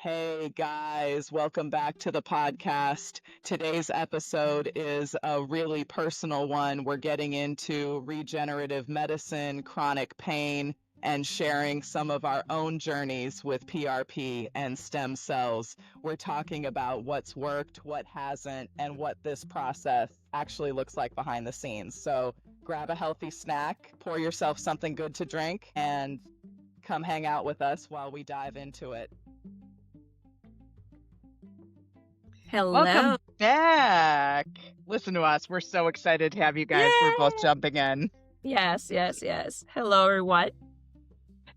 Hey guys, welcome back to the podcast. Today's episode is a really personal one. We're getting into regenerative medicine, chronic pain, and sharing some of our own journeys with PRP and stem cells. We're talking about what's worked, what hasn't, and what this process actually looks like behind the scenes. So grab a healthy snack, pour yourself something good to drink, and come hang out with us while we dive into it. Hello. Welcome back. Listen to us. We're so excited to have you guys. We're both jumping in. Yes. Hello, everyone.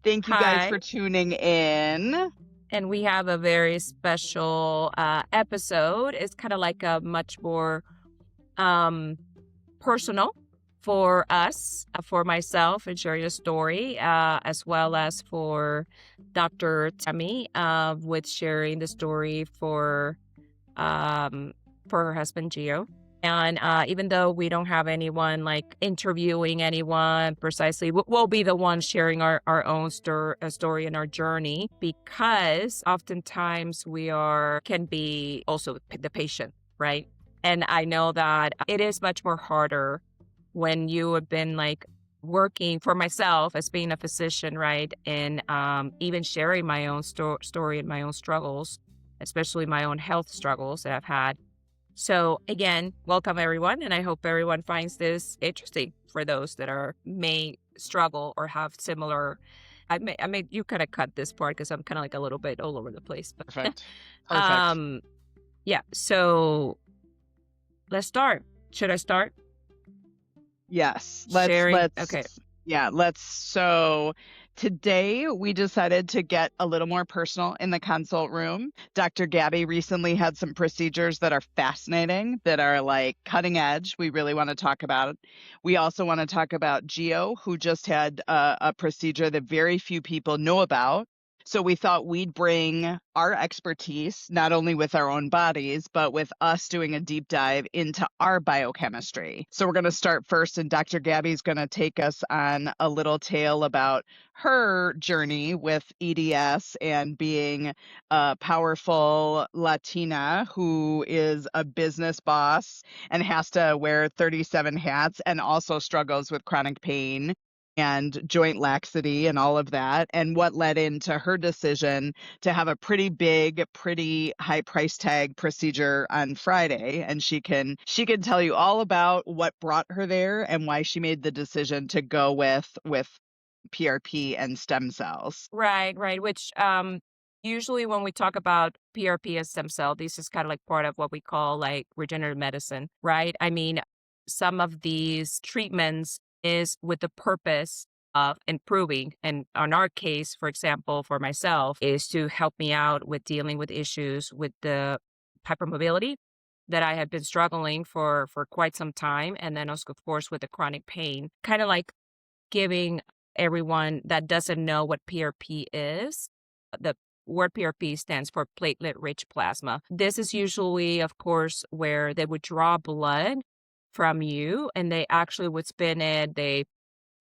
Thank you guys Hi. for tuning in. And we have a very special episode. It's kind of like a much more personal for us, for myself, and sharing a story, as well as for Dr. Tammy with sharing the story for her husband, Gio. And even though we don't have anyone like interviewing anyone precisely, we'll be the ones sharing our own story and our journey, because oftentimes we can be also the patient, right? And I know that it is much more harder when you have been like working for myself as being a physician, right? And even sharing my own story and my own struggles, especially my own health struggles that I've had. So again, welcome everyone, and I hope everyone finds this interesting for those that may struggle or have similar. I may you kind of cut this part because I'm kind of like a little bit all over the place. But Perfect. Yeah. So let's start. Should I start? Yes. Sharing. Okay. Yeah, so today we decided to get a little more personal in the consult room. Dr. Gabby recently had some procedures that are fascinating, that are like cutting edge. We really want to talk about. We also want to talk about Gio, who just had a procedure that very few people know about. So we thought we'd bring our expertise, not only with our own bodies, but with us doing a deep dive into our biochemistry. So we're going to start first, and Dr. Gabby's going to take us on a little tale about her journey with EDS and being a powerful Latina who is a business boss and has to wear 37 hats and also struggles with chronic pain and joint laxity and all of that, and what led into her decision to have a pretty big, pretty high price tag procedure on Friday. And she can tell you all about what brought her there and why she made the decision to go with PRP and stem cells. Right. Which usually when we talk about PRP and stem cell, this is kind of like part of what we call like regenerative medicine, right? I mean, some of these treatments is with the purpose of improving. And on our case, for example, for myself, is to help me out with dealing with issues with the hypermobility that I had been struggling for quite some time. And then also, of course, with the chronic pain, kind of like giving everyone that doesn't know what PRP is, the word PRP stands for platelet-rich plasma. This is usually, of course, where they would draw blood from you, and they actually would spin it. They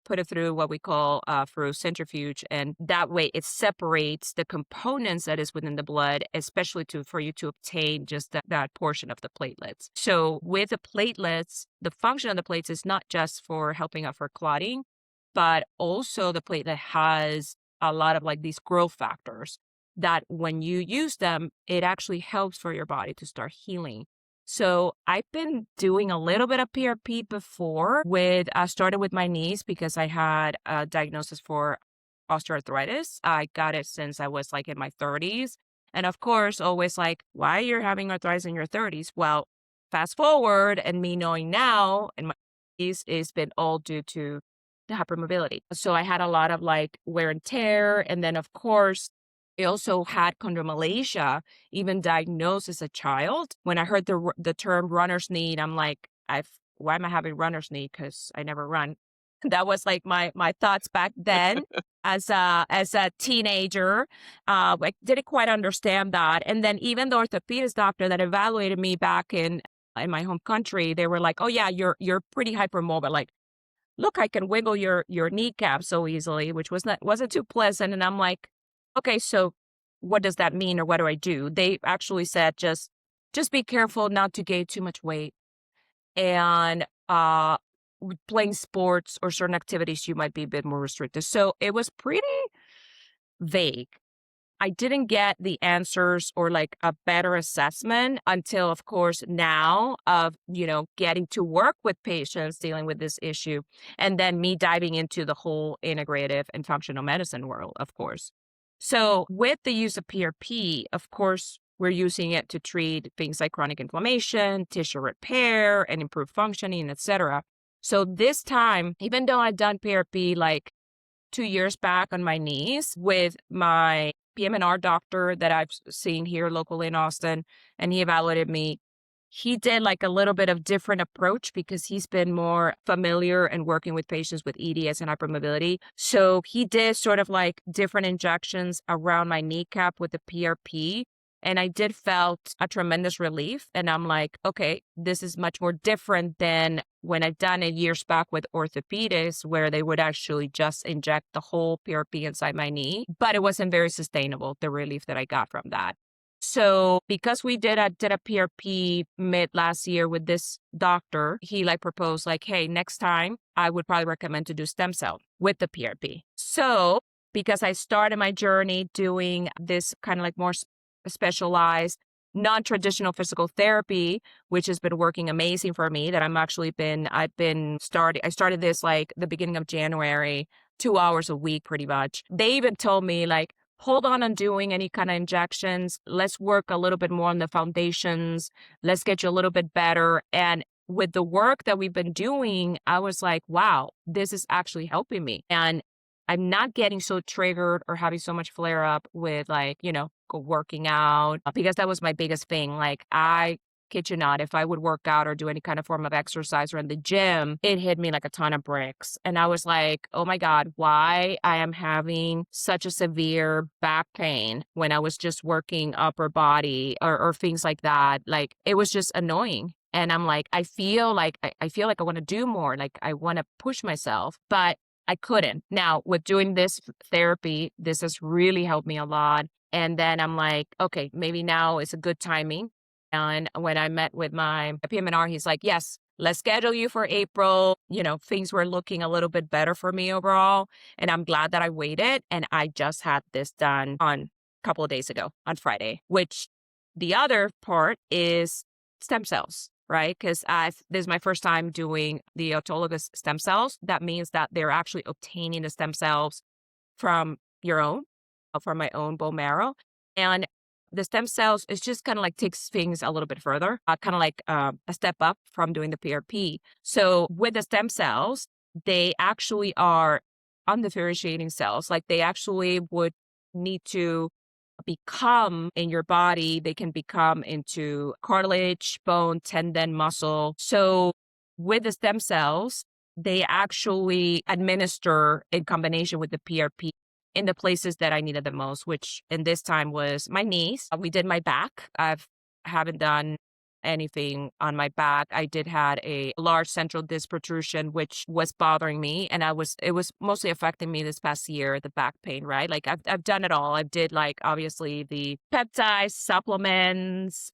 put it through what we call through centrifuge, and that way it separates the components that is within the blood, especially for you to obtain just that portion of the platelets. So with the platelets, the function of the platelets is not just for helping out for clotting, but also the platelet has a lot of like these growth factors that when you use them, it actually helps for your body to start healing. So I've been doing a little bit of PRP before. I started with my knees because I had a diagnosis for osteoarthritis. I got it since I was like in my 30s. And of course, always like, why you're having arthritis in your 30s? Well, fast forward and me knowing now, and my knees has been all due to the hypermobility. So I had a lot of like wear and tear. And then of course, I also had chondromalacia, even diagnosed as a child. When I heard the term runner's knee, I'm like, why am I having runner's knee? Because I never run. That was like my thoughts back then as a teenager. I didn't quite understand that. And then even the orthopedist doctor that evaluated me back in my home country, they were like, oh yeah, you're pretty hypermobile. Like, look, I can wiggle your kneecap so easily, which wasn't too pleasant. And I'm like, okay, so what does that mean or what do I do? They actually said, just be careful not to gain too much weight. And with playing sports or certain activities, you might be a bit more restricted. So it was pretty vague. I didn't get the answers or like a better assessment until, of course, now of, getting to work with patients dealing with this issue. And then me diving into the whole integrative and functional medicine world, of course. So with the use of PRP, of course, we're using it to treat things like chronic inflammation, tissue repair, and improve functioning, etc. So this time, even though I've done PRP like 2 years back on my knees with my PM&R doctor that I've seen here locally in Austin, and he evaluated me. He did like a little bit of different approach because he's been more familiar and working with patients with EDS and hypermobility. So he did sort of like different injections around my kneecap with the PRP. And I did felt a tremendous relief. And I'm like, okay, this is much more different than when I've done it years back with orthopedics, where they would actually just inject the whole PRP inside my knee. But it wasn't very sustainable, the relief that I got from that. So because we did a PRP mid last year with this doctor, he like proposed like, hey, next time I would probably recommend to do stem cell with the PRP. So because I started my journey doing this kind of like more specialized, non-traditional physical therapy, which has been working amazing for me, that I started this like the beginning of January, 2 hours a week, pretty much. They even told me like, hold on doing any kind of injections. Let's work a little bit more on the foundations. Let's get you a little bit better. And with the work that we've been doing, I was like, wow, this is actually helping me. And I'm not getting so triggered or having so much flare up with like, working out, because that was my biggest thing. Like, I kid you not, if I would work out or do any kind of form of exercise or in the gym, it hit me like a ton of bricks. And I was like, oh my God, why I am having such a severe back pain when I was just working upper body or things like that. Like, it was just annoying. And I'm like, I feel like I want to do more. Like, I want to push myself, but I couldn't. Now, with doing this therapy, this has really helped me a lot. And then I'm like, okay, maybe now is a good timing. And when I met with my PM&R, he's like, yes, let's schedule you for April. Things were looking a little bit better for me overall. And I'm glad that I waited. And I just had this done on a couple of days ago on Friday, which the other part is stem cells, right? Because this is my first time doing the autologous stem cells. That means that they're actually obtaining the stem cells from from my own bone marrow. And the stem cells, it's just kind of like takes things a little bit further, kind of like a step up from doing the PRP. So with the stem cells, they actually are undifferentiating cells. Like, they actually would need to become in your body. They can become into cartilage, bone, tendon, muscle. So with the stem cells, they actually administer in combination with the PRP in the places that I needed the most, which in this time was my knees. We did my back. Haven't done anything on my back. I did had a large central disc protrusion, which was bothering me. And it was mostly affecting me this past year, the back pain, right? Like, I've done it all. I did like, obviously, the peptides, supplements,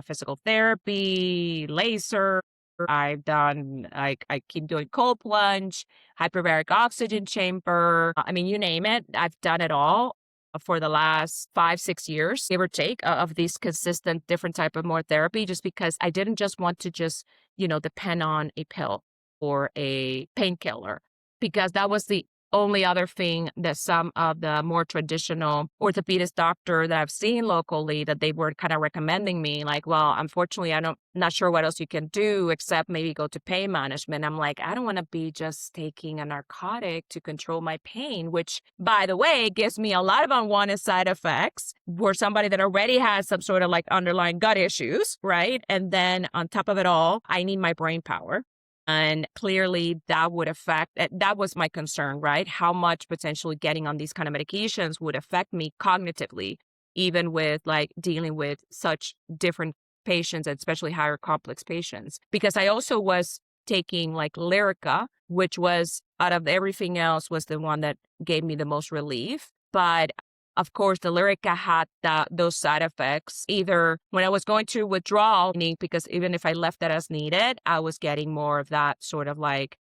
physical therapy, laser. I've done, like, I keep doing cold plunge, hyperbaric oxygen chamber. I mean, you name it. I've done it all for the last 5-6 years, give or take, of these consistent different type of more therapy, just because I didn't just want to just, depend on a pill or a painkiller, because that was the only other thing that some of the more traditional orthopedist doctor that I've seen locally, that they were kind of recommending me, like, well, unfortunately, not sure what else you can do except maybe go to pain management. I'm like, I don't want to be just taking a narcotic to control my pain, which, by the way, gives me a lot of unwanted side effects for somebody that already has some sort of like underlying gut issues, right? And then on top of it all, I need my brain power. And clearly that would affect, that was my concern, right? How much potentially getting on these kind of medications would affect me cognitively, even with like dealing with such different patients, and especially higher complex patients. Because I also was taking like Lyrica, which was, out of everything else, was the one that gave me the most relief. But Of course, the Lyrica had those side effects, either when I was going through withdrawal, meaning because even if I left that as needed, I was getting more of that sort of like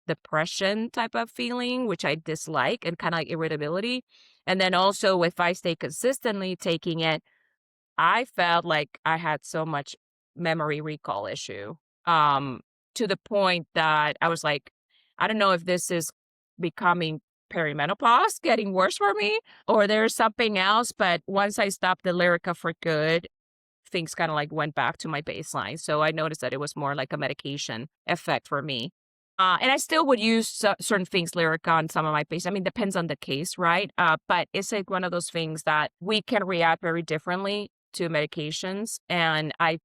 depression type of feeling, which I dislike, and kind of like irritability. And then also, if I stay consistently taking it, I felt like I had so much memory recall issue, um, to the point that I was like, I don't know if this is becoming perimenopause, getting worse for me, or there's something else. But once I stopped the Lyrica for good, things kind of like went back to my baseline. So I noticed that it was more like a medication effect for me. And I still would use certain things, Lyrica, on some of my patients. I mean, depends on the case, right? But it's like one of those things that we can react very differently to medications. And I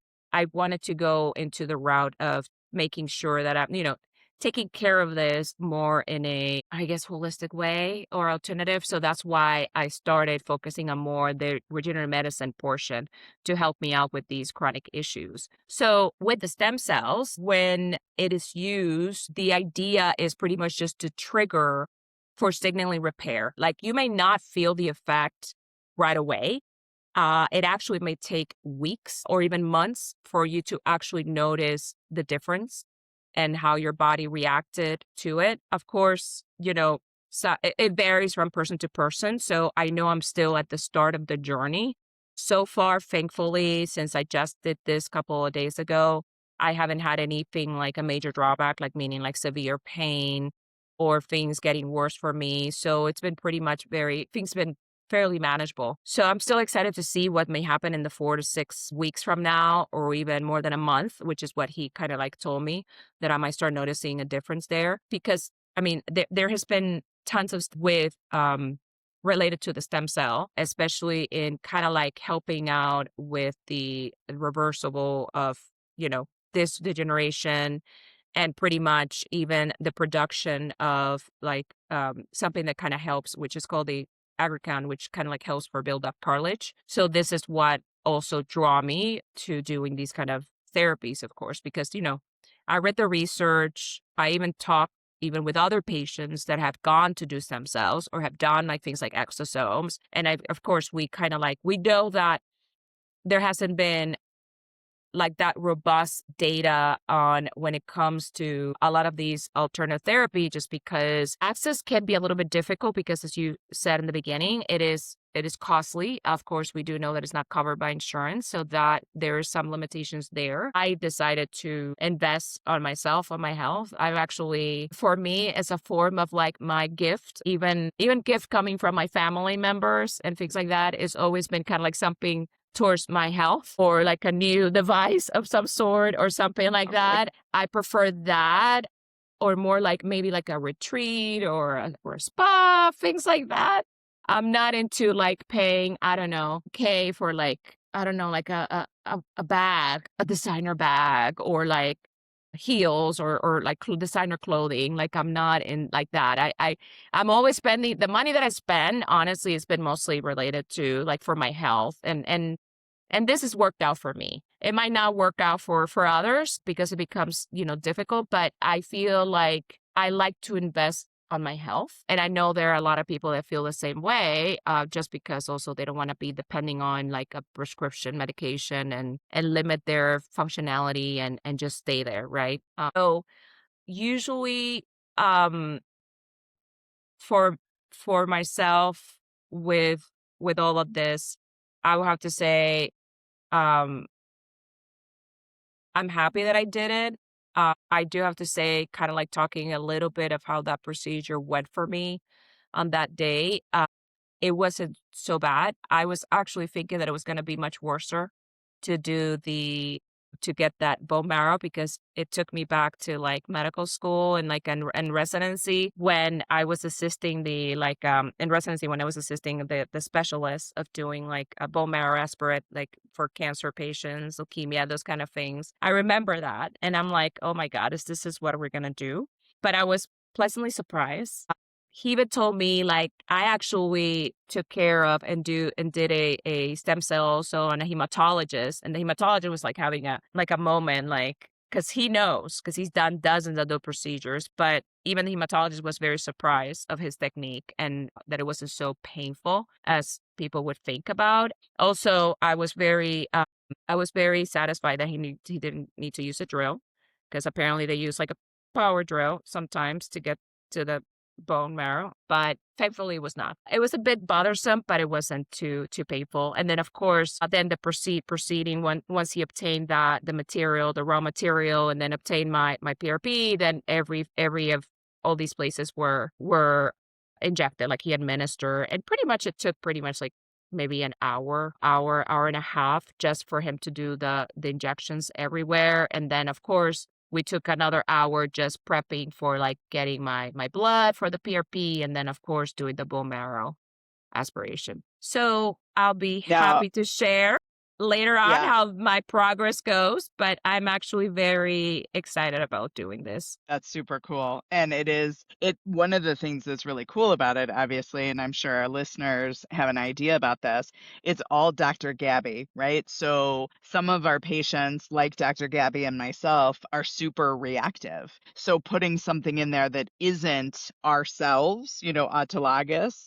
wanted to go into the route of making sure that I'm, taking care of this more in a, I guess, holistic way or alternative. So that's why I started focusing on more the regenerative medicine portion to help me out with these chronic issues. So with the stem cells, when it is used, the idea is pretty much just to trigger for signaling repair. Like you may not feel the effect right away. It actually may take weeks or even months for you to actually notice the difference and how your body reacted to it. Of course, so it varies from person to person. So I know I'm still at the start of the journey. So far, thankfully, since I just did this couple of days ago, I haven't had anything like a major drawback, like meaning like severe pain or things getting worse for me. So it's been pretty much things been fairly manageable. So I'm still excited to see what may happen in the 4 to 6 weeks from now, or even more than a month, which is what he kind of like told me that I might start noticing a difference there. Because I mean, there has been tons of with related to the stem cell, especially in kind of like helping out with the reversible of, this degeneration, and pretty much even the production of like something that kind of helps, which is called the aggrecan, which kind of like helps for build up cartilage. So this is what also draw me to doing these kind of therapies, of course, because I read the research. I even talked even with other patients that have gone to do stem cells or have done like things like exosomes. And of course, we kind of like, we know that there hasn't been like that robust data on when it comes to a lot of these alternative therapy, just because access can be a little bit difficult because, as you said in the beginning, it is costly. Of course, we do know that it's not covered by insurance, so that there are some limitations there. I decided to invest on myself, on my health. I've actually, for me, it's a form of like my gift, even gift coming from my family members and things like that. It's always been kind of like something towards my health, or like a new device of some sort or something like that. I prefer that, or more like maybe like a retreat or a spa, things like that. I'm not into like paying, I don't know, okay, for like, I don't know, like a bag, a designer bag, or like heels, or like designer clothing. Like I'm not in like that. I'm always spending the money that I spend, honestly, has been mostly related to like for my health, and this has worked out for me. It might not work out for others because it becomes, difficult, but I feel like I like to invest on my health. And I know there are a lot of people that feel the same way, just because also they don't want to be depending on like a prescription medication, and limit their functionality, and just stay there, right? So usually, um, for myself, with all of this, I would have to say, um, I'm happy that I did it. I do have to say, kind of like talking a little bit of how that procedure went for me on that day. It wasn't so bad. I was actually thinking that it was going to be much worse to do to get that bone marrow, because it took me back to like medical school and like and residency, when I was assisting in residency, when I was assisting the specialist of doing like a bone marrow aspirate, like for cancer patients, leukemia, those kind of things. I remember that, and I'm like, oh my God, this is what we're gonna do? But I was pleasantly surprised. He even told me, like, I actually took care of and did a stem cell also on a hematologist, and the hematologist was like having a moment, like because he knows, because he's done dozens of those procedures. But even the hematologist was very surprised of his technique and that it wasn't so painful as people would think about. Also, I was very satisfied that he didn't need to use a drill, because apparently they use like a power drill sometimes to get to the bone marrow, but thankfully it was not. It was a bit bothersome, but it wasn't too painful. And then of course, then the proceeding once he obtained the material, the raw material, and then obtained my PRP, then every of all these places were injected, like he administered, and pretty much it took pretty much like maybe an hour and a half just for him to do the injections everywhere. And then of course we took another hour just prepping for like getting my blood for the PRP, and then of course doing the bone marrow aspiration. So I'll be Now, happy to share later on yeah, how my progress goes, but I'm actually very excited about doing this. that's super cool. And one of the things that's really cool about it, obviously, and I'm sure our listeners have an idea about this, it's all Dr. Gabby, right? So some of our patients, like Dr. Gabby and myself, are super reactive. So putting something in there that isn't ourselves, autolog,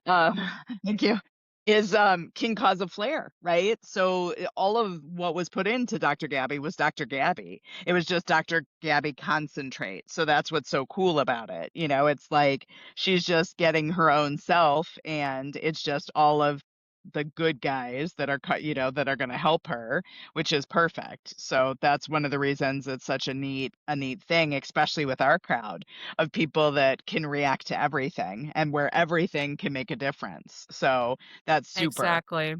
um, thank you, is can cause a flare, right? So all of what was put into Dr. Gabby was Dr. Gabby. It was just Dr. Gabby concentrate. So that's what's so cool about it. It's like she's just getting her own self, and it's just all of the good guys that are that are going to help her, which is perfect. So that's one of the reasons it's such a neat thing, especially with our crowd of people that can react to everything and where everything can make a difference. So that's super. Exactly.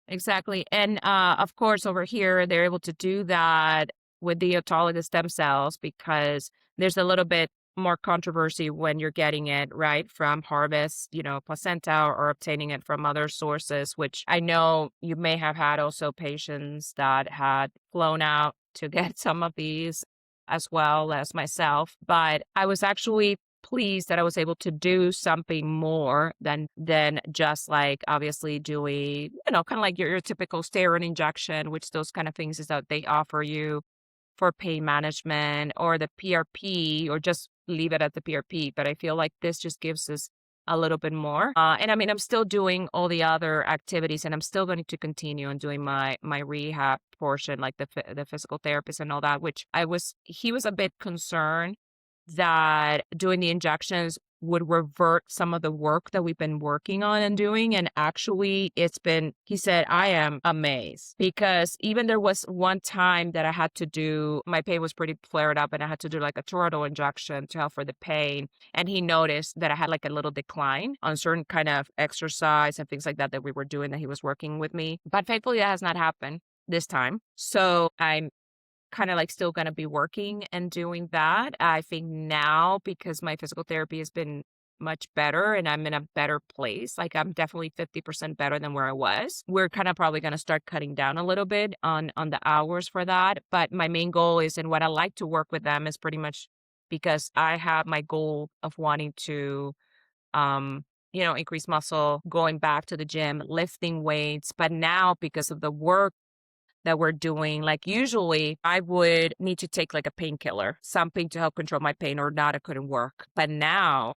Exactly. And of course, over here, they're able to do that with the autologous stem cells because there's a little bit more controversy when you're getting it right from harvest, placenta, or obtaining it from other sources, which I know you may have had also patients that had flown out to get some of these as well as myself. But I was actually pleased that I was able to do something more than just like obviously doing, kind of like your typical steroid injection, which those kind of things is that they offer you for pain management or the PRP, or just leave it at the PRP. But I feel like this just gives us a little bit more. And I mean, I'm still doing all the other activities, and I'm still going to continue on doing my rehab portion, like the physical therapist and all that, which he was a bit concerned that doing the injections would revert some of the work that we've been working on and doing. And actually, he said, I am amazed, because even there was one time that I had to do, my pain was pretty flared up and I had to do like a toroidal injection to help for the pain. And he noticed that I had like a little decline on certain kind of exercise and things like that we were doing, that he was working with me. But thankfully, that has not happened this time. So I'm kind of like still going to be working and doing that. I think now, because my physical therapy has been much better and I'm in a better place, like I'm definitely 50% better than where I was. We're kind of probably going to start cutting down a little bit on the hours for that. But my main goal is, and what I like to work with them is pretty much because I have my goal of wanting to increase muscle, going back to the gym, lifting weights. But now, because of the work that we're doing, like usually I would need to take like a painkiller, something to help control my pain, or not, it couldn't work. But now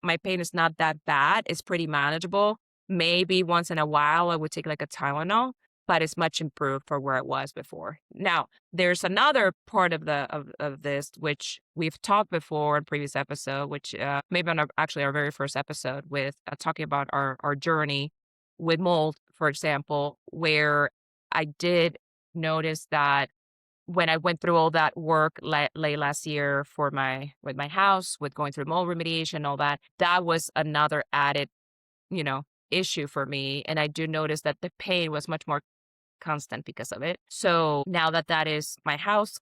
my pain is not that bad. It's pretty manageable. Maybe once in a while I would take like a Tylenol, but it's much improved for where it was before. Now, there's another part of of this, which we've talked before in previous episode, which maybe on actually our very first episode with talking about our journey with mold, for example, where I did notice that when I went through all that work late last year with my house, with going through mold remediation, all that, that was another added, you know, issue for me. And I do notice that the pain was much more constant because of it. So now that is my house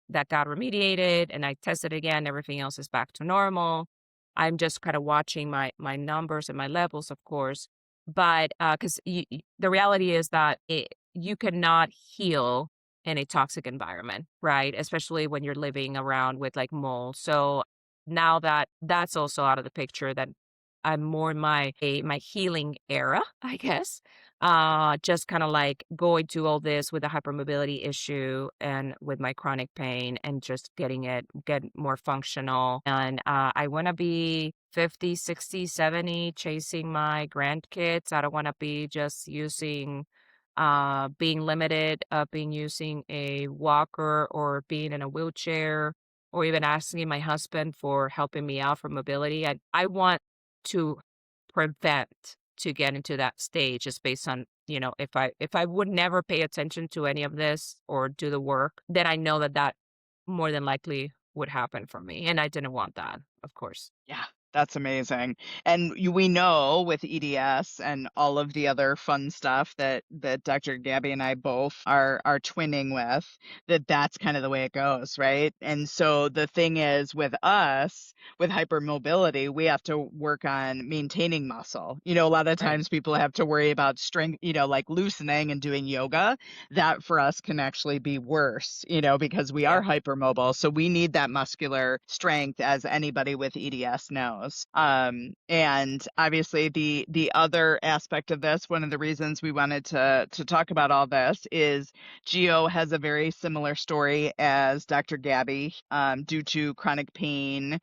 that got remediated and I tested again, everything else is back to normal. I'm just kind of watching my numbers and my levels, of course. But because the reality is that you cannot heal in a toxic environment, right? Especially when you're living around with like mold. So now that that's also out of the picture, that I'm more in my healing era, I guess. just kind of like going to all this with a hypermobility issue and with my chronic pain and just get more functional. And I want to be 50, 60, 70, chasing my grandkids. I don't want to be just using, being limited, being using a walker or being in a wheelchair or even asking my husband for helping me out for mobility. I want to prevent to get into that stage just based on, if I would never pay attention to any of this or do the work, then I know that that more than likely would happen for me. And I didn't want that, of course. Yeah, that's amazing. And we know with EDS and all of the other fun stuff that Dr. Gabby and I both are twinning with, that's kind of the way it goes, right? And so the thing is with us, with hypermobility, we have to work on maintaining muscle. A lot of Right. times people have to worry about strength, like loosening and doing yoga. That for us can actually be worse, because we Yeah. are hypermobile. So we need that muscular strength, as anybody with EDS knows. And obviously the other aspect of this, one of the reasons we wanted to talk about all this is Geo has a very similar story as Dr. Gabby, due to chronic pain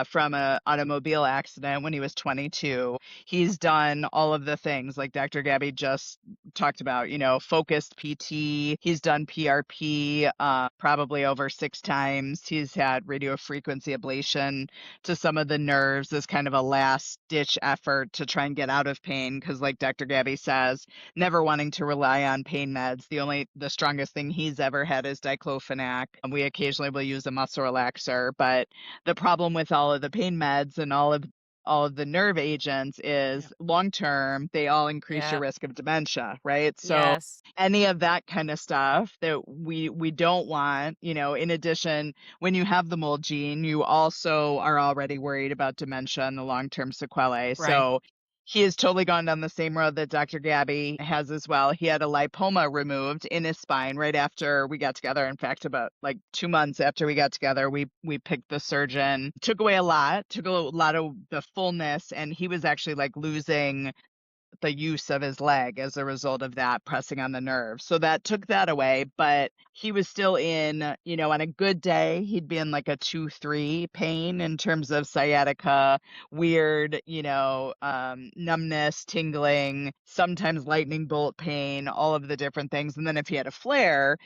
from an automobile accident when he was 22. He's done all of the things like Dr. Gabby just talked about, focused PT. He's done PRP probably over 6 times. He's had radio frequency ablation to some of the nerves as kind of a last ditch effort to try and get out of pain. Because, like Dr. Gabby says, never wanting to rely on pain meds. The strongest thing he's ever had is diclofenac. We occasionally will use a muscle relaxer, but the problem with all of the pain meds and all of the nerve agents Yeah. is long term, they all increase your Yeah. risk of dementia, right? So Yes. any of that kind of stuff that we don't want, in addition, when you have the mold gene, you also are already worried about dementia and the long-term sequelae. Right. So he has totally gone down the same road that Dr. Gabby has as well. He had a lipoma removed in his spine right after we got together. In fact, about like 2 months after we got together, we picked the surgeon, took away a lot, took a lot of the fullness, and he was actually like losing the use of his leg as a result of that pressing on the nerve. So that took that away, but he was still in, on a good day, he'd be in like a 2-3 pain in terms of sciatica, weird, numbness, tingling, sometimes lightning bolt pain, all of the different things. And then if he had a flare,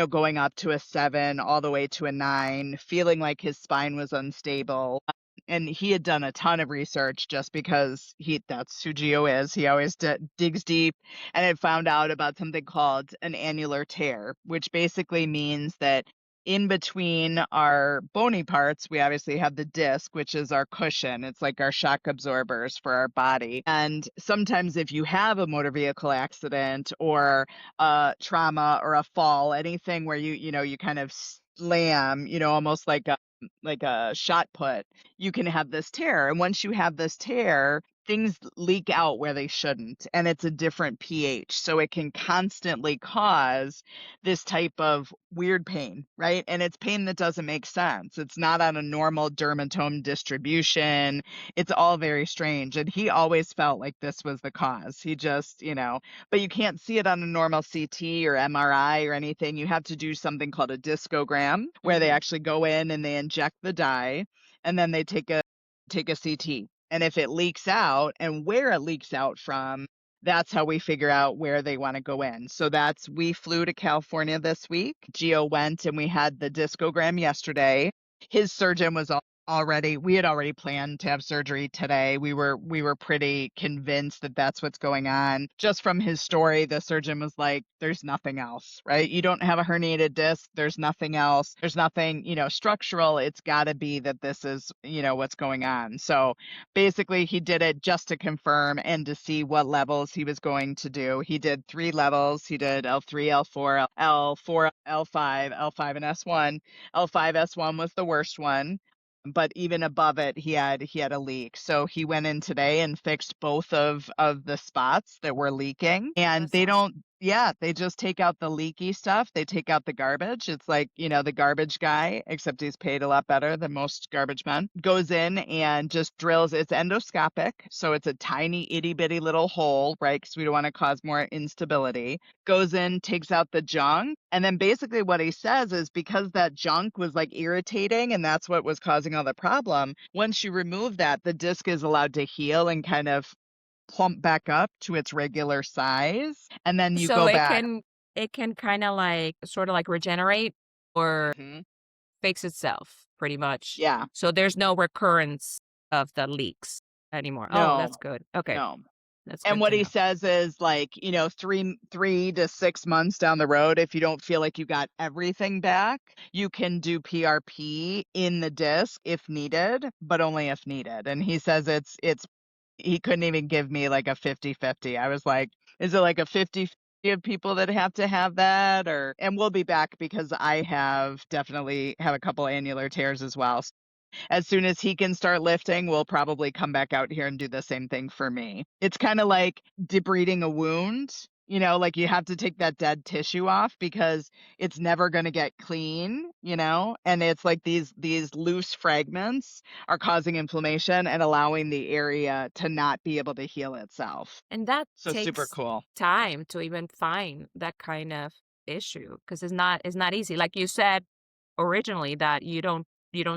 going up to a 7, all the way to a 9, feeling like his spine was unstable. And he had done a ton of research just because that's who Geo is. He always digs deep, and had found out about something called an annular tear, which basically means that in between our bony parts, we obviously have the disc, which is our cushion. It's like our shock absorbers for our body. And sometimes if you have a motor vehicle accident or a trauma or a fall, anything where you kind of slam, almost like a shot put, you can have this tear. And once you have this tear, things leak out where they shouldn't. And it's a different pH. So it can constantly cause this type of weird pain, right? And it's pain that doesn't make sense. It's not on a normal dermatome distribution. It's all very strange. And he always felt like this was the cause. He just, but you can't see it on a normal CT or MRI or anything. You have to do something called a discogram, where they Mhm. actually go in and they inject the dye, and then they take a CT. And if it leaks out and where it leaks out from, that's how we figure out where they want to go in. So we flew to California this week. Geo went and we had the discogram yesterday. His surgeon was we had already planned to have surgery today. We were pretty convinced that that's what's going on. Just from his story, the surgeon was like, there's nothing else, right? You don't have a herniated disc. There's nothing else. There's nothing, structural. It's got to be that this is, what's going on. So basically, he did it just to confirm and to see what levels he was going to do. He did 3 levels. He did L3, L4, L4, L5, L5, and S1. L5, S1 was the worst one, but even above it, he had a leak. So he went in today and fixed both of the spots that were leaking. And That's awesome. Yeah, they just take out the leaky stuff. They take out the garbage. It's like, the garbage guy, except he's paid a lot better than most garbage men, goes in and just drills. It's endoscopic. So it's a tiny, itty bitty little hole, right? Because we don't want to cause more instability. Goes in, takes out the junk. And then basically what he says is because that junk was like irritating and that's what was causing all the problem, once you remove that, the disc is allowed to heal and kind of plump back up to its regular size, and then you So go back. it can kind of like sort of like regenerate or Mhm. fix itself pretty much. Yeah. So there's no recurrence of the leaks anymore. Oh, No, that's good. Okay. no. That's And good what to he know. says is like, 3 to 6 months down the road, if you don't feel like you got everything back, you can do PRP in the disc if needed, but only if needed. And he says it's he couldn't even give me like a 50-50. I was like, is it like a 50 of people that have to have that? Or and we'll be back because I definitely have a couple annular tears as well. As soon as he can start lifting, we'll probably come back out here and do the same thing for me. It's kind of like debriding a wound. Like you have to take that dead tissue off because it's never going to get clean, and it's like these loose fragments are causing inflammation and allowing the area to not be able to heal itself. And that So super takes cool. time to even find that kind of issue because it's not easy. Like you said originally that you don't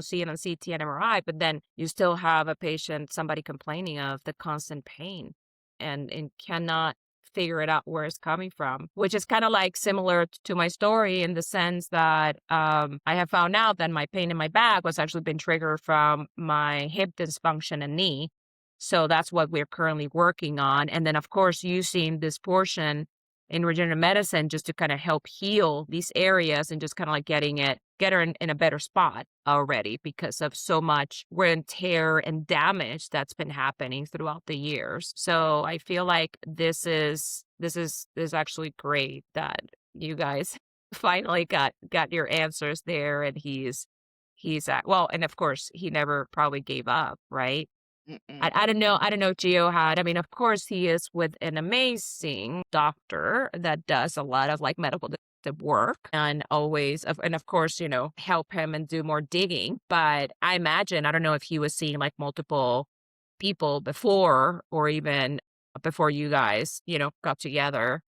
see it on CT and MRI, but then you still have a patient, somebody complaining of the constant pain and cannot figure it out where it's coming from, which is kind of like similar to my story in the sense that I have found out that my pain in my back was actually been triggered from my hip dysfunction and knee. So that's what we're currently working on. And then, of course, using this portion in regenerative medicine just to kind of help heal these areas and just kind of like get her in a better spot already because of so much wear and tear and damage that's been happening throughout the years. So I feel like this is actually great that you guys finally got your answers there and he's at well, and of course he never probably gave up, right? Mm-mm. I don't know if Gio had I mean, of course, he is with an amazing doctor that does a lot of, like, medical detective work and always and of course, help him and do more digging, but I imagine I don't know if he was seeing, like, multiple people before or even before you guys, got together,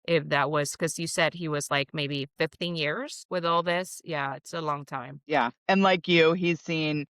if that was because you said he was, like, maybe 15 years with all this? Yeah, it's a long time. Yeah, and like you, he's seen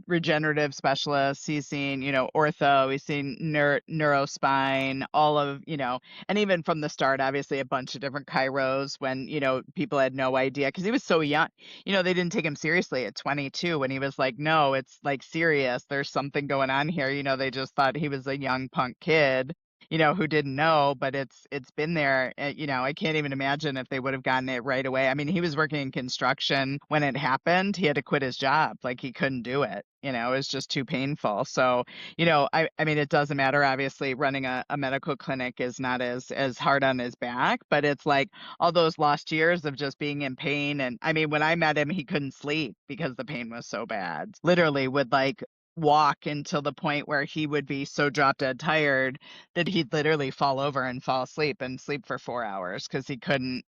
regenerative specialists, he's seen, ortho, he's seen neurospine, all of, and even from the start, obviously a bunch of different chiros when, people had no idea because he was so young. They didn't take him seriously at 22 when he was like, no, it's like serious. There's something going on here. They just thought he was a young punk kid, who didn't know, but it's been there. I can't even imagine if they would have gotten it right away. I mean, he was working in construction when it happened. He had to quit his job. Like he couldn't do it. It was just too painful. So, I mean, it doesn't matter. Obviously, running a medical clinic is not as hard on his back, but it's like all those lost years of just being in pain. And I mean, when I met him, he couldn't sleep because the pain was so bad. Literally would like walk until the point where he would be so drop dead tired that he'd literally fall over and fall asleep and sleep for 4 hours because he couldn't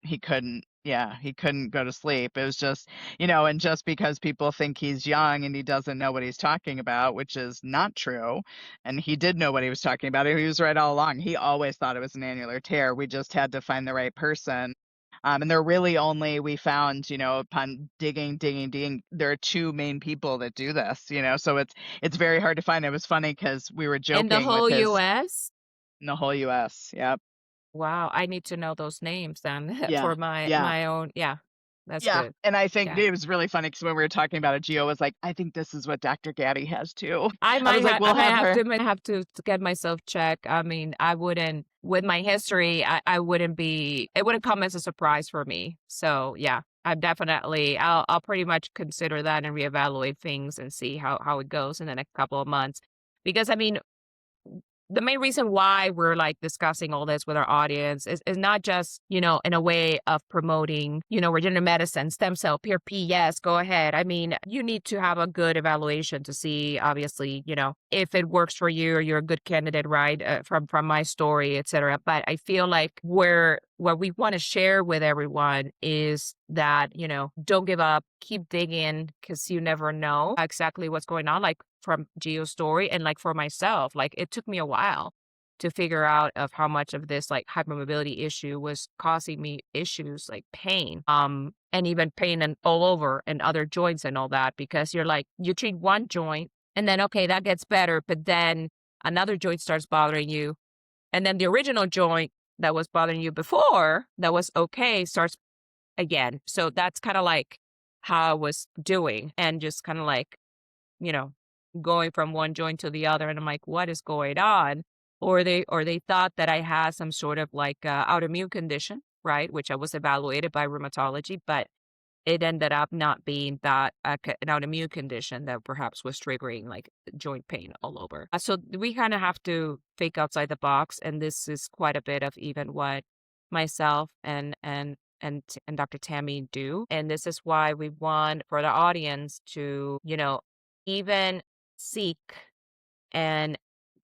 go to sleep. It was just, and just because people think he's young and he doesn't know what he's talking about, which is not true, and he did know what he was talking about. He was right all along. He always thought it was an annular tear. We just had to find the right person. And they're really only we found, upon digging, there are two main people that do this, so it's very hard to find. It was funny because we were In the joking with whole his US? in the whole US. Yep. Wow, I need to know those names then Yeah. for my Yeah. my own yeah, that's Yeah. good. And I think Yeah. it was really funny because when we were talking about it, Gio was like, I think this is what Dr. Gaddy has too. I was like, I we'll might have her. have to get myself checked. I mean, I wouldn't with my history, I wouldn't be it wouldn't come as a surprise for me. So, yeah, I'm definitely I'll pretty much consider that and reevaluate things and see how it goes in the next couple of months. Because, I mean, the main reason why we're like discussing all this with our audience is not just, in a way of promoting, regenerative medicine, stem cell, PRP. Yes, go ahead. I mean, you need to have a good evaluation to see, obviously, if it works for you or you're a good candidate, right? From my story, et cetera. But I feel like what we want to share with everyone is that, don't give up, keep digging, because you never know exactly what's going on. Like from Gio's story, and like for myself, like it took me a while to figure out of how much of this like hypermobility issue was causing me issues like pain, and even pain and all over and other joints and all that, because you're like, you treat one joint and then, okay, that gets better, but then another joint starts bothering you. And then the original joint that was bothering you before, that was okay, starts again. So that's kind of like how I was doing, and just kind of like, you know, going from one joint to the other. And I'm like, what is going on? Or they thought that I had some sort of like autoimmune condition, right? Which I was evaluated by rheumatology, but it ended up not being that an autoimmune condition that perhaps was triggering like joint pain all over. So we kind of have to think outside the box, and this is quite a bit of even what myself and Dr. Tammy do. And this is why we want for the audience to, even seek and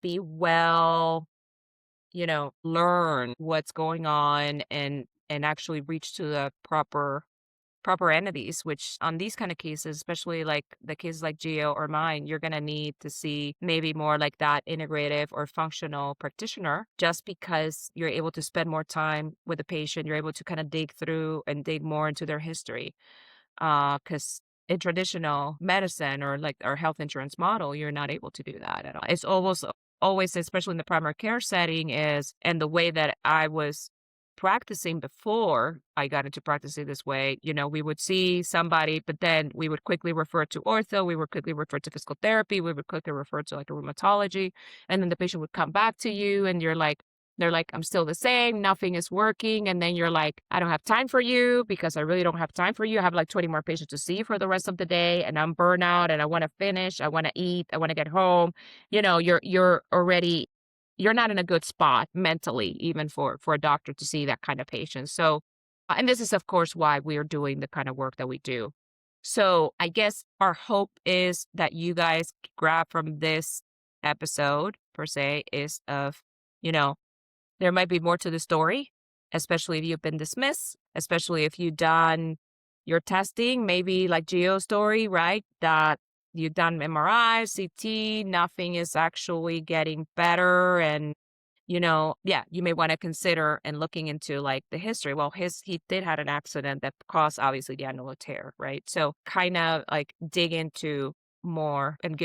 be well, learn what's going on, and actually reach to the proper entities, which on these kind of cases, especially like the cases like Geo or mine, you're going to need to see maybe more like that integrative or functional practitioner, just because you're able to spend more time with the patient. You're able to kind of dig through and dig more into their history. Because in traditional medicine or like our health insurance model, you're not able to do that at all. It's always, especially in the primary care setting, and the way that I was practicing before I got into practicing this way, we would see somebody, but then we would quickly refer to ortho, we would quickly refer to physical therapy, we would quickly refer to like a rheumatology, and then the patient would come back to you and they're like, I'm still the same, nothing is working. And then you're like, I don't have time for you because I really don't have time for you. I have like 20 more patients to see for the rest of the day, and I'm burnout and I want to finish, I want to eat, I want to get home. You're not in a good spot mentally, even for a doctor to see that kind of patient. So, and this is of course why we are doing the kind of work that we do. So I guess our hope is that you guys grab from this episode per se is of, there might be more to the story, especially if you've been dismissed, especially if you've done your testing, maybe like Gio's story, right? That you've done MRI, CT, nothing is actually getting better. And, you may want to consider and looking into like the history. Well, he did had an accident that caused obviously the annular tear, right? So kind of like dig into more and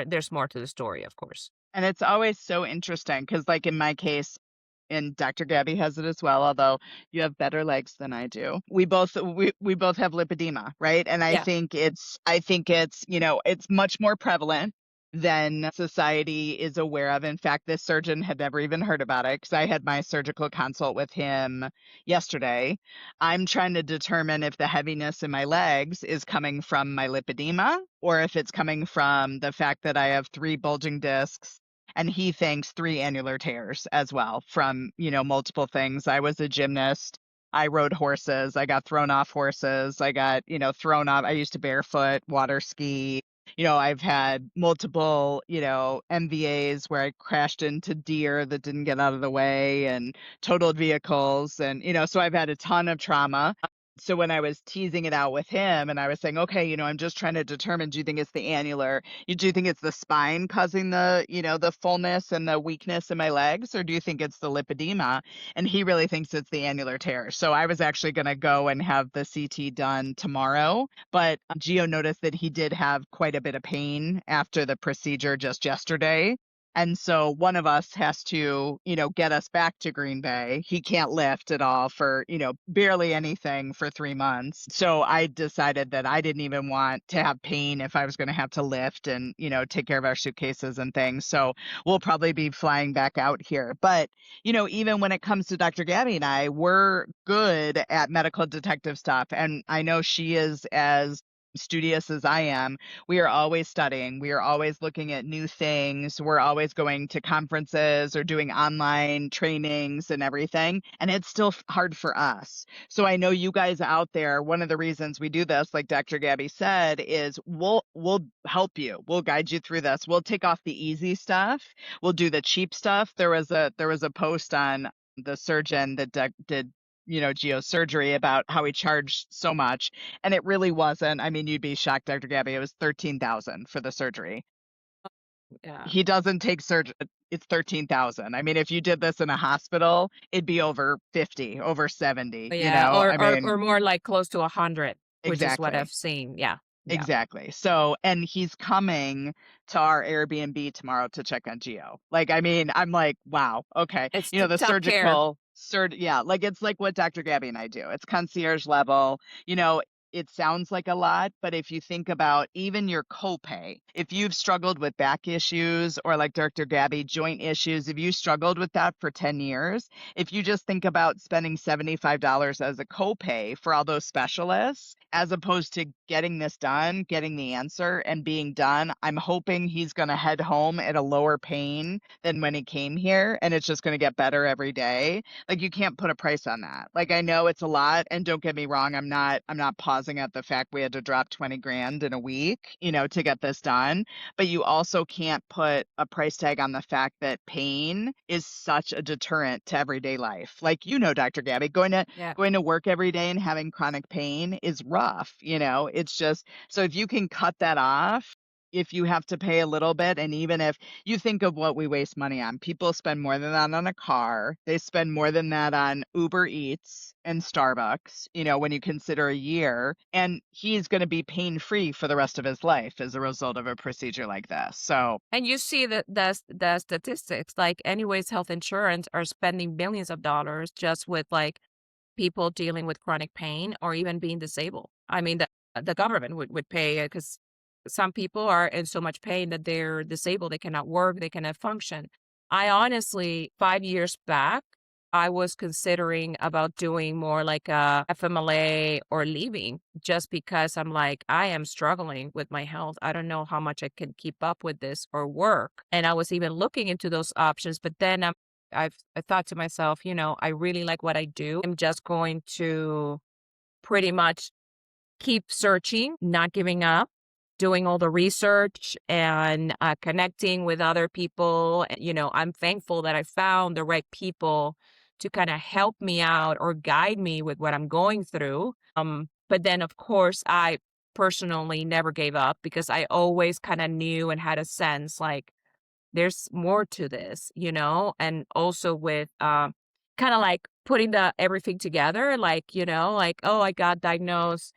there's more to the story, of course. And it's always so interesting because, like in my case, and Dr. Gabby has it as well, although you have better legs than I do. We both have lipedema, right? And Yeah. I think it's, it's much more prevalent than society is aware of. In fact, this surgeon had never even heard about it because I had my surgical consult with him yesterday. I'm trying to determine if the heaviness in my legs is coming from my lipedema or if it's coming from the fact that I have 3 bulging discs, and he thinks 3 annular tears as well from, multiple things. I was a gymnast. I rode horses. I got thrown off horses. I got, thrown off. I used to barefoot, water ski. I've had multiple, MVAs where I crashed into deer that didn't get out of the way and totaled vehicles. And, so I've had a ton of trauma. So when I was teasing it out with him and I was saying, okay, I'm just trying to determine, do you think it's the annular? Do you think it's the spine causing the fullness and the weakness in my legs? Or do you think it's the lipedema? And he really thinks it's the annular tear. So I was actually going to go and have the CT done tomorrow. But Gio noticed that he did have quite a bit of pain after the procedure just yesterday. And so one of us has to, get us back to Green Bay. He can't lift at all for, barely anything for 3 months. So I decided that I didn't even want to have pain if I was going to have to lift and, take care of our suitcases and things. So we'll probably be flying back out here. But, even when it comes to Dr. Gabby and I, we're good at medical detective stuff. And I know she is as studious as I am, we are always studying. We are always looking at new things. We're always going to conferences or doing online trainings and everything. And it's still hard for us. So I know you guys out there, one of the reasons we do this, like Dr. Gabby said, is we'll help you. We'll guide you through this. We'll take off the easy stuff. We'll do the cheap stuff. There was a post on the surgeon that did geosurgery about how he charged so much, and it really wasn't. I mean, you'd be shocked, Dr. Gabby. It was 13,000 for the surgery. Yeah. He doesn't take surgery. It's 13,000. I mean, if you did this in a hospital, it'd be over 50, over 70, Yeah. Or, I or, mean, or more like close to 100, which is what exactly. I've seen. Yeah. Yeah. Exactly. So, and he's coming to our Airbnb tomorrow to check on Geo. Like, I mean, I'm like, wow, okay. It's The top care. yeah, like it's like what Dr. Gabby and I do. It's concierge level. It sounds like a lot, but if you think about even your copay, if you've struggled with back issues or like Dr. Gabby, joint issues, if you struggled with that for 10 years, if you just think about spending $75 as a copay for all those specialists, as opposed to getting this done, getting the answer and being done, I'm hoping he's going to head home at a lower pain than when he came here. And it's just going to get better every day. Like, you can't put a price on that. Like, I know it's a lot, and don't get me wrong, I'm not pausing at the fact we had to drop 20 grand in a week, to get this done, but you also can't put a price tag on the fact that pain is such a deterrent to everyday life. Like, Dr. Gabby, Yeah. going to work every day and having chronic pain is rough. It's just, so if you can cut that off, if you have to pay a little bit, and even if you think of what we waste money on, people spend more than that on a car. They spend more than that on Uber Eats and Starbucks, when you consider a year. And he's going to be pain free for the rest of his life as a result of a procedure like this. So, And you see the statistics, like anyways, health insurance are spending millions of dollars just with like people dealing with chronic pain or even being disabled. I mean, the government would pay because some people are in so much pain that they're disabled. They cannot work, they cannot function. I honestly, 5 years back, I was considering about doing more like a FMLA or leaving just because I'm like, I am struggling with my health. I don't know how much I can keep up with this or work. And I was even looking into those options, but then I thought to myself, I really like what I do. I'm just going to pretty much keep searching, not giving up, doing all the research and connecting with other people. I'm thankful that I found the right people to kind of help me out or guide me with what I'm going through. But then, of course, I personally never gave up because I always kind of knew and had a sense like, there's more to this, and also with kind of like putting the everything together, like, like, oh, I got diagnosed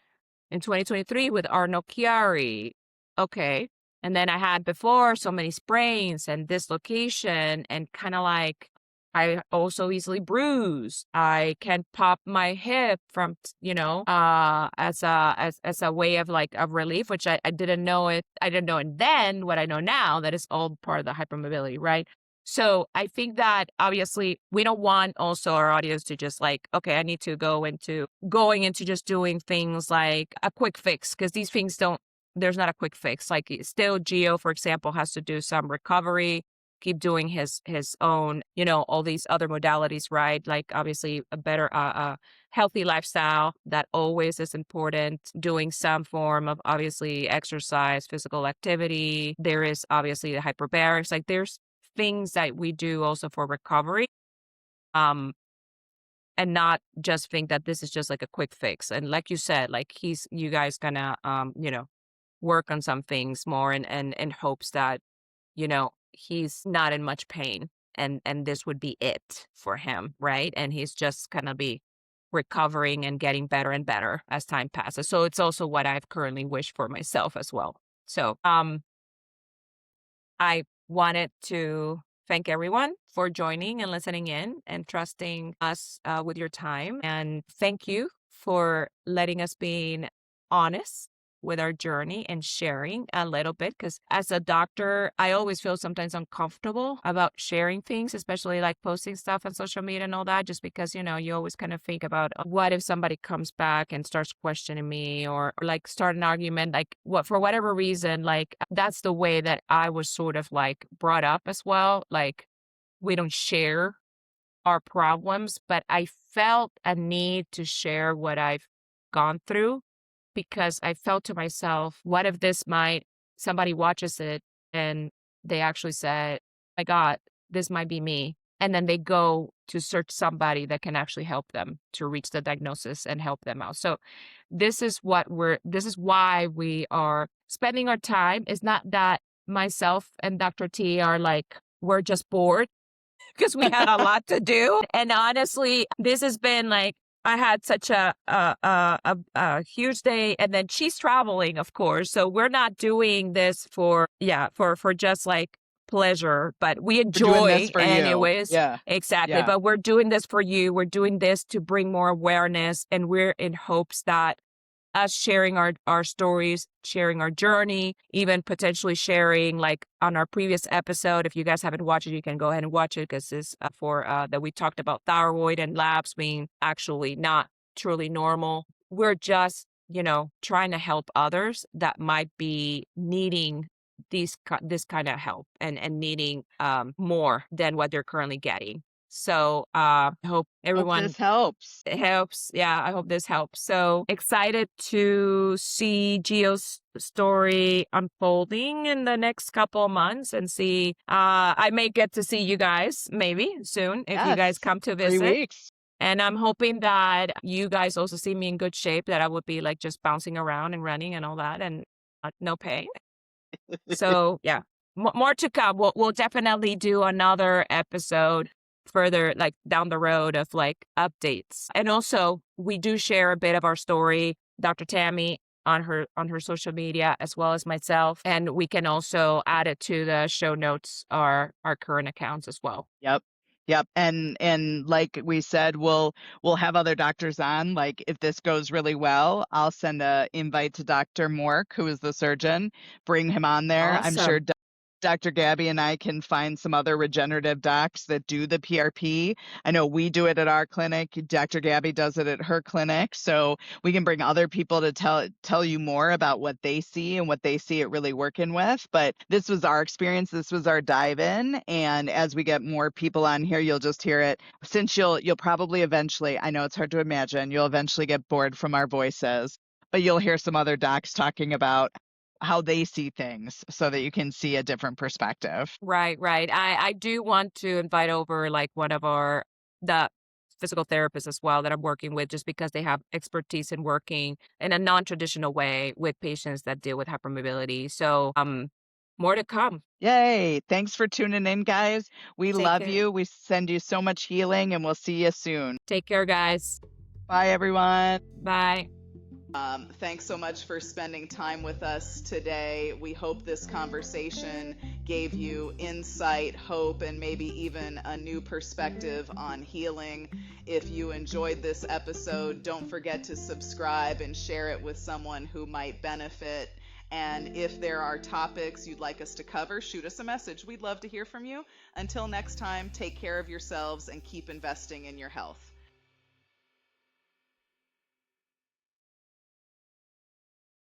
in 2023 with Arnold Chiari. Okay. And then I had before so many sprains and dislocation and kind of like I also easily bruise. I can pop my hip from, as a way of like of relief, which I didn't know it. I didn't know it then. What I know now, that is all part of the hypermobility, right? So I think that obviously we don't want also our audience to just like, okay, I need to going into just doing things like a quick fix because these things there's not a quick fix. Like still Geo, for example, has to do some recovery, keep doing his own, all these other modalities, right? Like obviously a better, healthy lifestyle that always is important. Doing some form of obviously exercise, physical activity. There is obviously the hyperbarics. Like there's things that we do also for recovery. And not just think that this is just like a quick fix. And like you said, like you guys gonna, work on some things more and in hopes that, he's not in much pain and this would be it for him, right? And he's just gonna be recovering and getting better and better as time passes. So it's also what I've currently wished for myself as well. So I wanted to thank everyone for joining and listening in and trusting us with your time. And thank you for letting us being honest with our journey and sharing a little bit. Because as a doctor, I always feel sometimes uncomfortable about sharing things, especially like posting stuff on social media and all that, just because, you always kind of think about what if somebody comes back and starts questioning me or like start an argument, like what, for whatever reason, like that's the way that I was sort of like brought up as well. Like we don't share our problems, but I felt a need to share what I've gone through because I felt to myself, what if somebody watches it and they actually said, my God, this might be me. And then they go to search somebody that can actually help them to reach the diagnosis and help them out. So this is why we are spending our time. It's not that myself and Dr. T are like, we're just bored because we had a lot to do. And honestly, this has been like, I had such a huge day, and then she's traveling, of course. So we're not doing this for just like pleasure, but we We're doing this enjoy for you. anyways. Yeah. Exactly. Yeah. But we're doing this for you. We're doing this to bring more awareness, and we're in hopes that us sharing our stories, sharing our journey, even potentially sharing like on our previous episode. If you guys haven't watched it, you can go ahead and watch it because it's for that we talked about thyroid and labs being actually not truly normal. We're just, trying to help others that might be needing this kind of help and needing more than what they're currently getting. So I hope everyone Hope this helps. it helps. Yeah, I hope this helps. So excited to see Gio's story unfolding in the next couple of months and see. I may get to see you guys maybe soon if you guys Yes. come to 3 visit. weeks. And I'm hoping that you guys also see me in good shape, that I would be like just bouncing around and running and all that and no pain. So yeah, more to come. We'll definitely do another episode further like down the road of like updates. And also we do share a bit of our story, Dr. Tammy on her social media as well as myself. And we can also add it to the show notes, our current accounts as well. Yep. Yep. And like we said, we'll have other doctors on. Like if this goes really well, I'll send a invite to Dr. Mork, who is the surgeon, bring him on there. I'm sure Awesome. Dr. Gabby and I can find some other regenerative docs that do the PRP. I know we do it at our clinic. Dr. Gabby does it at her clinic. So we can bring other people to tell you more about what they see and what they see it really working with. But this was our experience. This was our dive in. And as we get more people on here, you'll just hear it. Since you'll probably eventually, I know it's hard to imagine, you'll eventually get bored from our voices, but you'll hear some other docs talking about how they see things so that you can see a different perspective. Right. I do want to invite over like one of the physical therapists as well that I'm working with, just because they have expertise in working in a non-traditional way with patients that deal with hypermobility. So more to come. Yay. Thanks for tuning in, guys. We Take love care. you. We send you so much healing, and we'll see you soon. Take care, guys. Bye, everyone. Bye. Thanks so much for spending time with us today. We hope this conversation gave you insight, hope, and maybe even a new perspective on healing. If you enjoyed this episode, don't forget to subscribe and share it with someone who might benefit. And if there are topics you'd like us to cover, shoot us a message. We'd love to hear from you. Until next time, take care of yourselves and keep investing in your health.